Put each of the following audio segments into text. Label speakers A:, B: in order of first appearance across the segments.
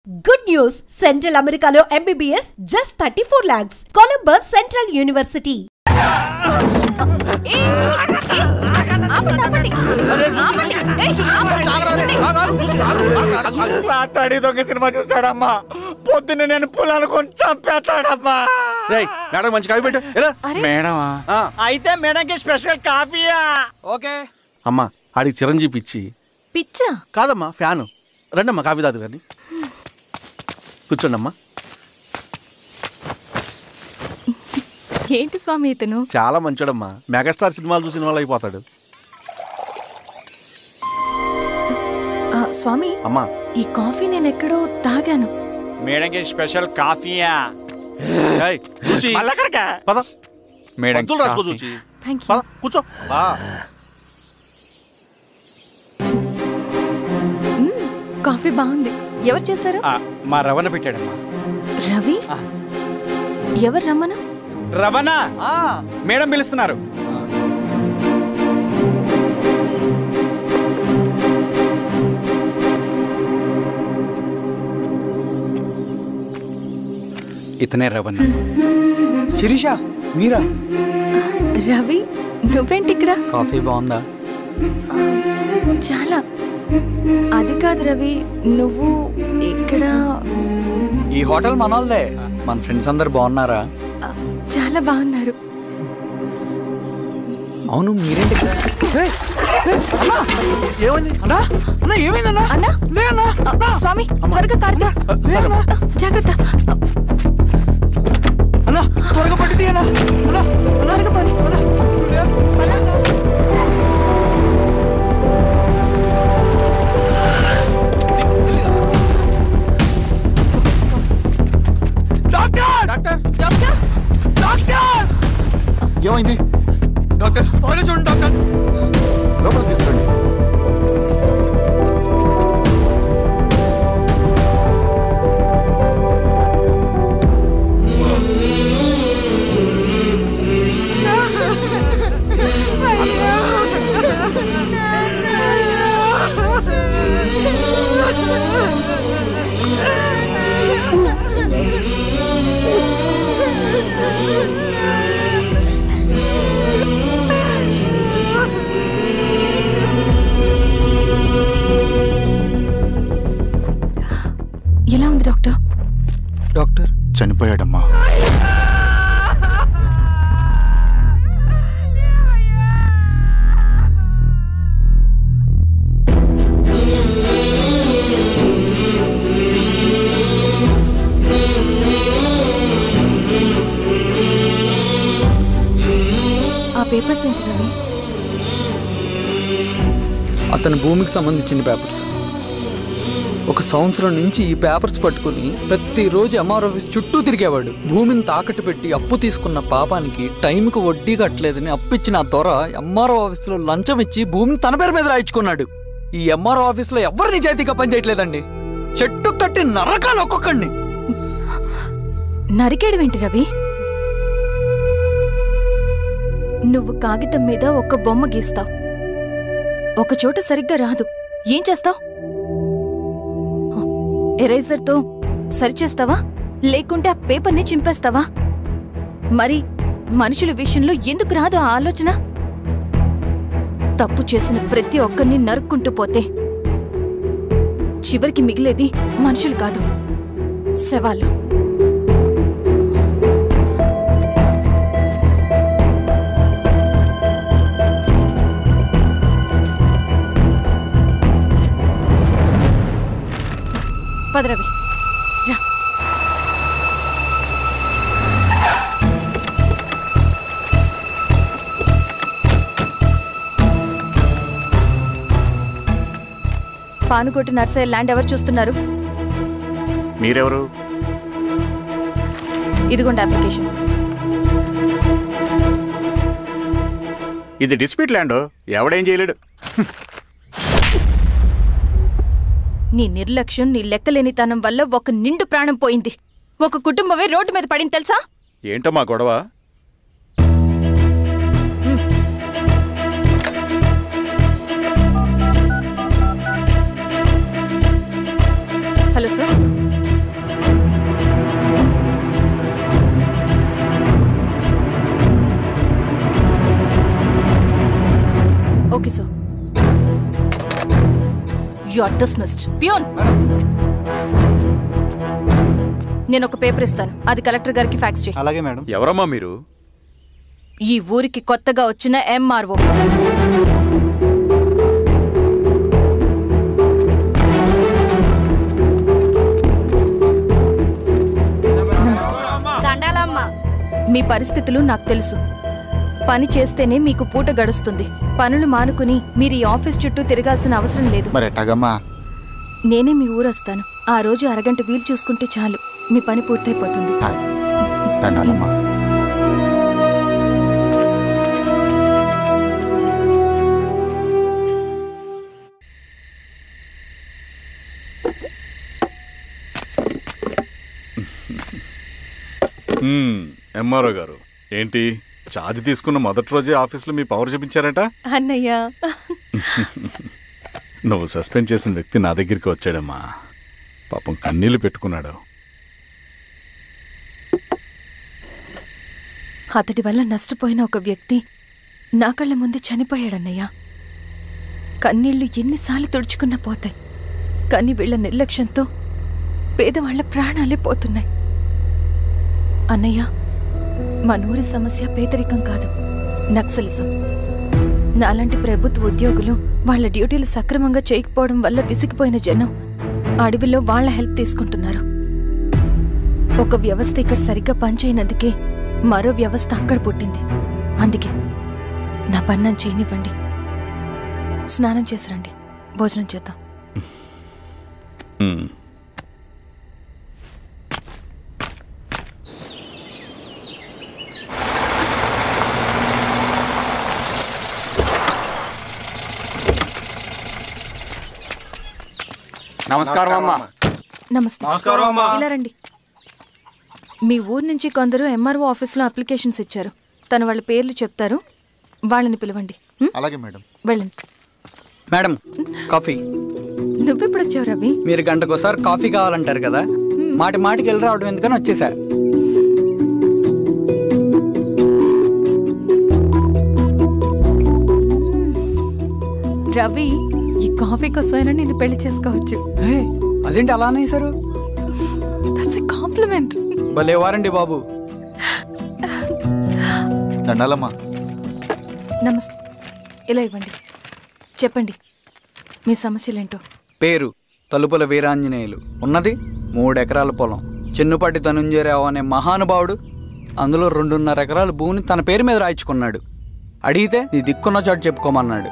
A: Good news! Central Americano MBBS just 34 lakhs. Columbus Central University.
B: Cinema చూసాడమ్మా పొద్దున్న నేను పొలాన్ని కొంచెం పెడతాడమ్మా.
C: మేడం మంచి కాఫీ పెట్టు.
B: మేడమా? అయితే మేడంకి స్పెషల్ కాఫీయా?
C: ఓకే అమ్మా. ఆడికి చిరంజీవి పిచ్చి.
D: పిచ్చా?
C: కాదమ్మా, ఫ్యాను. రండమ్మా కాఫీ తాదు కానీ. కూర్చోండి అమ్మా.
D: ఏంటి స్వామి ఇతను?
C: చాలా మంచోడమ్మా. మెగాస్టార్ సినిమాలు చూసిన వాళ్ళు అయిపోతాడు.
D: స్వామి
C: అమ్మా,
D: ఈ కాఫీ నేను ఎక్కడో తాగాను.
B: మేడంకి స్పెషల్ కాఫీయా?
C: పద
B: మేడం
C: రాసుకో చూచి.
D: Thank you.
C: పద కూర్చో.
D: కాఫీ బాగుంది. ఎవరు చేశారు?
B: మా రవణ పెట్టాడమ్మా.
D: రవి? ఎవరు రమ్మను?
B: రవణ మేడం పిలుస్తున్నారు. ఇతనే రవణ. శిరీష మీరా?
D: రవి నువ్వేంటి ఇక్కడ?
B: కాఫీ బాగుందా?
D: చాలా. అది కాదు రవి, నువ్వు ఇక్కడ?
B: ఈ హోటల్ మనోల్దే. మన ఫ్రెండ్స్ అందరు బాగున్నారా?
D: చాలా బాగున్నారు.
B: అవును మీరేంటి?
C: ఏమైంది
B: అన్నా? ఏమైందన్నా?
D: అన్నా స్వామి త్వరగా కారుదా. జాగ్రత్త
B: అన్నా, త్వరగా పట్టి అన్నా.
D: త్వరగా పోనీ.
C: ఏమైంది
B: డాక్టర్? త్వరగా చూడండి డాక్టర్.
C: లోపల తీసుకోండి.
D: ఎలా ఉంది డాక్టర్?
B: డాక్టర్
C: చనిపోయాడమ్మా.
D: ఆ పేపర్స్ ఏంటి రవి?
E: అతని భూమికి సంబంధించిన పేపర్స్. ఒక సంవత్సరం నుంచి ఈ పేపర్స్ పట్టుకుని ప్రతిరోజు ఎంఆర్ ఆఫీస్ చుట్టూ తిరిగేవాడు. భూమిని తాకట్టు పెట్టి అప్పు తీసుకున్న పాపానికి టైంకి వడ్డీ కట్టలేదని అప్పిచ్చిన దొర ఎంఆర్ఓ ఆఫీస్లో లంచం ఇచ్చి భూమిని తన పేరు మీద రాయించుకున్నాడు. ఈ ఎంఆర్ఓ ఆఫీస్లో ఎవరు నిజాయితీగా పనిచేయట్లేదండి. చెట్టు కట్టి నరకాలు ఒక్కొక్కడిని.
D: నరికేడవేంటి రవి? నువ్వు కాగితం మీద ఒక బొమ్మ గీస్తావు, ఒక చోట సరిగ్గా రాదు, ఏం చేస్తావు? ఎరేజర్తో సరిచేస్తావా, లేకుంటే ఆ పేపర్ని చింపేస్తావా? మరి మనుషుల విషయంలో ఎందుకు రాదు ఆ ఆలోచన? తప్పు చేసిన ప్రతి ఒక్కరిని నరుక్కుంటూ పోతే చివరికి మిగిలేది మనుషులు కాదు, శవాలు. పదరవి రా. పానుకోటి నర్సయ్య ల్యాండ్ ఎవరు చూస్తున్నారు?
C: మీరెవరు?
D: ఇదిగోండి అప్లికేషన్.
C: ఇది డిస్ప్యూట్ ల్యాండ్, ఎవడేం చేయలేడు.
D: నీ నిర్లక్ష్యం, నీ లెక్కలేనితనం వల్ల ఒక నిండు ప్రాణం పోయింది. ఒక కుటుంబమే రోడ్డు మీద పడింది తెలుసా?
C: ఏంటో మా గొడవ?
D: Hello sir, you are dismissed. Peon, నేను ఒక పేపర్ ఇస్తాను, అది కలెక్టర్ గారికి ఫ్యాక్స్ చేయి.
C: అలాగే మేడం. ఎవరమ్మా మీరు?
D: ఈ ఊరికి కొత్తగా వచ్చిన ఎంఆర్ఓ. మీ పరిస్థితులు నాకు తెలుసు. పని చేస్తేనే మీకు పూట గడుస్తుంది. పనులు మానుకుని మీరు ఈ ఆఫీస్ చుట్టూ తిరగాల్సిన అవసరం లేదు. నేనే మీ ఊరొస్తాను. ఆ రోజు అరగంట వీలు చూసుకుంటే చాలు, మీ పని పూర్తయిపోతుంది.
F: ఎంఆర్ఓ గారు, ఏంటి ఛార్జ్ తీసుకున్న మొదటి రోజే ఆఫీస్లో మీ పవర్ చూపించారట?
D: అన్నయ్య,
F: నువ్వు సస్పెండ్ చేసిన వ్యక్తి నా దగ్గరికి వచ్చాడమ్మా. పాపం కన్నీళ్లు పెట్టుకున్నాడు.
D: అతడి వల్ల నష్టపోయిన ఒక వ్యక్తి నా కళ్ళ ముందు చనిపోయాడన్నయ్య. కన్నీళ్లు ఎన్నిసార్లు తుడుచుకున్నా పోతాయి, కానీ వీళ్ల నిర్లక్ష్యంతో పేదవాళ్ల ప్రాణాలే పోతున్నాయి. అన్నయ్య, మన ఊరి సమస్య పేదరికం కాదు, నక్సలిజం. నాలాంటి ప్రభుత్వ ఉద్యోగులు వాళ్ళ డ్యూటీలు సక్రమంగా చేయకపోవడం వల్ల విసిగిపోయిన జనం అడవిలో వాళ్ల హెల్ప్ తీసుకుంటున్నారు. ఒక వ్యవస్థ ఇక్కడ సరిగ్గా పనిచేయనందుకే మరో వ్యవస్థ అక్కడ పుట్టింది. అందుకే నా పన్నం చేయనివ్వండి. స్నానం చేసిరండి, భోజనం చేద్దాం.
B: నమస్కారం అమ్మా.
D: నమస్తే. ఇలా రండి. మీ ఊరు నుంచి కొందరు ఎంఆర్ఓ ఆఫీస్లో అప్లికేషన్స్ ఇచ్చారు. తను వాళ్ళ పేర్లు చెప్తారు, వాళ్ళని పిలవండి.
C: అలాగే మేడం.
D: వెళ్ళండి.
E: Madam, coffee.
D: నువ్వెప్పుడు వచ్చావు రవి?
E: మీరు గంటకోసారి కాఫీ కావాలంటారు కదా, మాటి మాటికి వెళ్ళి రావడం ఎందుకని వచ్చేసా.
D: రవి, ఈ కాఫీ కోసమైనా నేను పెళ్లి చేసుకోవచ్చు.
E: అదేంటి అలా అనేసారు?
D: That's a compliment.
E: భలే వారండి బాబు.
C: దండాలమ్మా.
D: నమస్తే. ఇలా ఇవ్వండి. చెప్పండి, మీ సమస్యలేంటో.
E: పేరు తలుపుల వీరాంజనేయులు. ఉన్నది 3 ఎకరాల పొలం. చెన్నుపాటి ధనుంజయరావు అనే మహానుభావుడు అందులో 2.5 ఎకరాల భూమిని తన పేరు మీద రాయించుకున్నాడు. అడిగితే నీ దిక్కున్న చోటు చెప్పుకోమన్నాడు.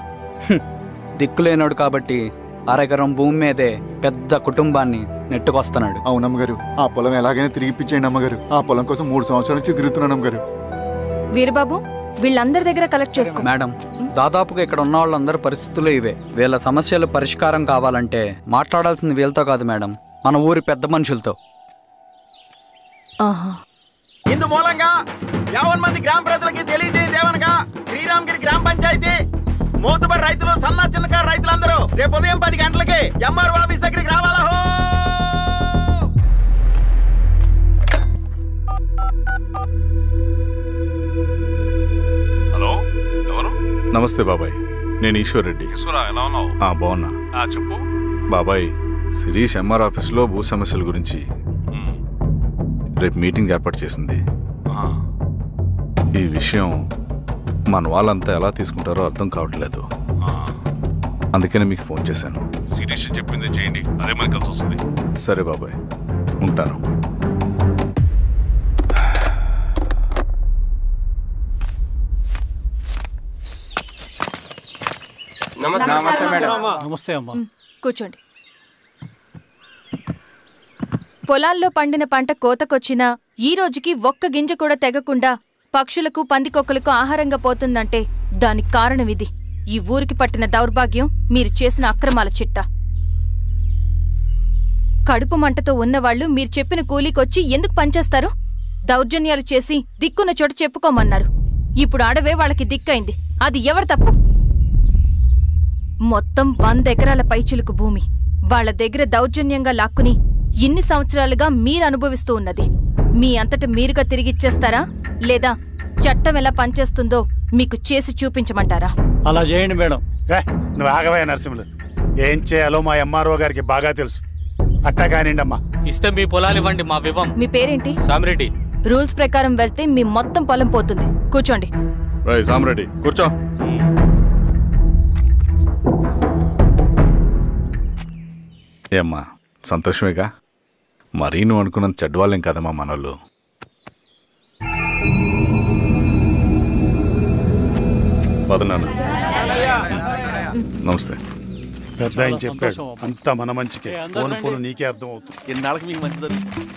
E: దిక్కులేనాడు కాబట్టి 1/2 ఎకరం భూమి మీదే పెద్ద కుటుంబాన్ని నెట్టుకొస్తున్నాడు.
G: అవునమ్మగారు, ఆ పొలం ఎలాగైనా తిరిగిపించేయండి అమ్మగారు. ఆ పొలం కోసం 3 సంవత్సరాల నుంచి తిరుగుతున్నాను అమ్మగారు.
D: వీరబాబు, వీళ్ళందరి దగ్గర కలెక్ట్ చేసుకో.
E: మేడం, దాదాపుగా ఇక్కడ ఉన్న వాళ్ళందరూ పరిస్థితులు ఇవే. వీళ్ళ సమస్యలు పరిష్కారం కావాలంటే మాట్లాడాల్సింది వీళ్ళతో కాదు మేడం, మన ఊరి పెద్ద మనుషులతో.
C: ఇందు మూలంగా 50 మంది గ్రామ ప్రజలకి తెలియజేయదేవనగా శ్రీరామగిరి గ్రామ పంచాయతీ మోతుబరి రైతులు, సన్న చిన్నకారు రైతులందరూ రేపు ఉదయం 10 గంటలకి ఎంఆర్ఓ ఆఫీస్ దగ్గరికి రావాలా.
F: హలో, ఎవరు? నమస్తే బాబాయ్, నేను ఈశ్వర్ రెడ్డి. ఎలా ఉన్నావు? బాగున్నా. చెప్పు బాబాయ్. శిరీష్ ఎంఆర్ ఆఫీస్లో భూ సమస్యల గురించి రేపు మీటింగ్ ఏర్పాటు చేసింది. ఈ విషయం మన వాళ్ళంతా ఎలా తీసుకుంటారో అర్థం కావట్లేదు. అందుకనే మీకు ఫోన్ చేశాను.
H: శిరీష్ చెప్పింది చేయండి, అదే మనకు కలిసి వస్తుంది.
F: సరే బాబాయ్, ఉంటాను.
B: నమస్తే మేడం.
C: నమస్తే అమ్మా.
D: కూర్చోండి. పొలాల్లో పండిన పంట కోతకొచ్చినా ఈ రోజుకి ఒక్క గింజ కూడా తెగకుండా పక్షులకు, పందికొక్కలకు ఆహారంగా పోతుందంటే దానికి కారణం ఇది. ఈ ఊరికి పట్టిన దౌర్భాగ్యం మీరు చేసిన అక్రమాల చిట్టా. కడుపు మంటతో ఉన్నవాళ్లు మీరు చెప్పిన కూలీకొచ్చి ఎందుకు పనిచేస్తారు? దౌర్జన్యాలు చేసి దిక్కున్న చోట చెప్పుకోమన్నారు. ఇప్పుడు అడవే వాళ్ళకి దిక్కైంది. అది ఎవరు తప్పు? మొత్తం 100 ఎకరాల పైచిలుకు భూమి వాళ్ల దగ్గర దౌర్జన్యంగా లాక్కుని ఇన్ని సంవత్సరాలుగా మీరు అనుభవిస్తూ ఉన్నది. మీ అంతట మీరుగా తిరిగిచ్చేస్తారా, లేదా చట్టం ఎలా పనిచేస్తుందో మీకు చేసి చూపించమంటారా?
C: అలా చేయండి మేడం. నువ్వు ఆగవే నరసింహులు.
I: ఏం చేయాలో మా ఎంఆర్ఓ గారికి బాగా తెలుసు. అట్టా కానివ్వండి అమ్మా.
J: ఇస్తే మీ పొలాలు ఇవ్వండి, మా వివం.
D: మీ పేరేంటి?
J: సామిరెడ్డి.
D: రూల్స్ ప్రకారం వెళ్తే మీ మొత్తం పొలం పోతుంది. కూర్చోండి.
F: సామిరెడ్డి కూర్చో. ఏమ్మా సంతోషమేగా? మరీ నువ్వు అనుకున్నంత చెడ్డవాళ్ళేం కదమ్మా మనోళ్ళు. పదనాన్న. నమస్తే.
I: పెద్ద ఆయన చెప్పాడు, అంతా మన మంచికే. పోను పోను నీకే అర్థం అవుతుంది.
C: ఎన్నాళ్ళకి మీకు మంచి జరుగుతుంది.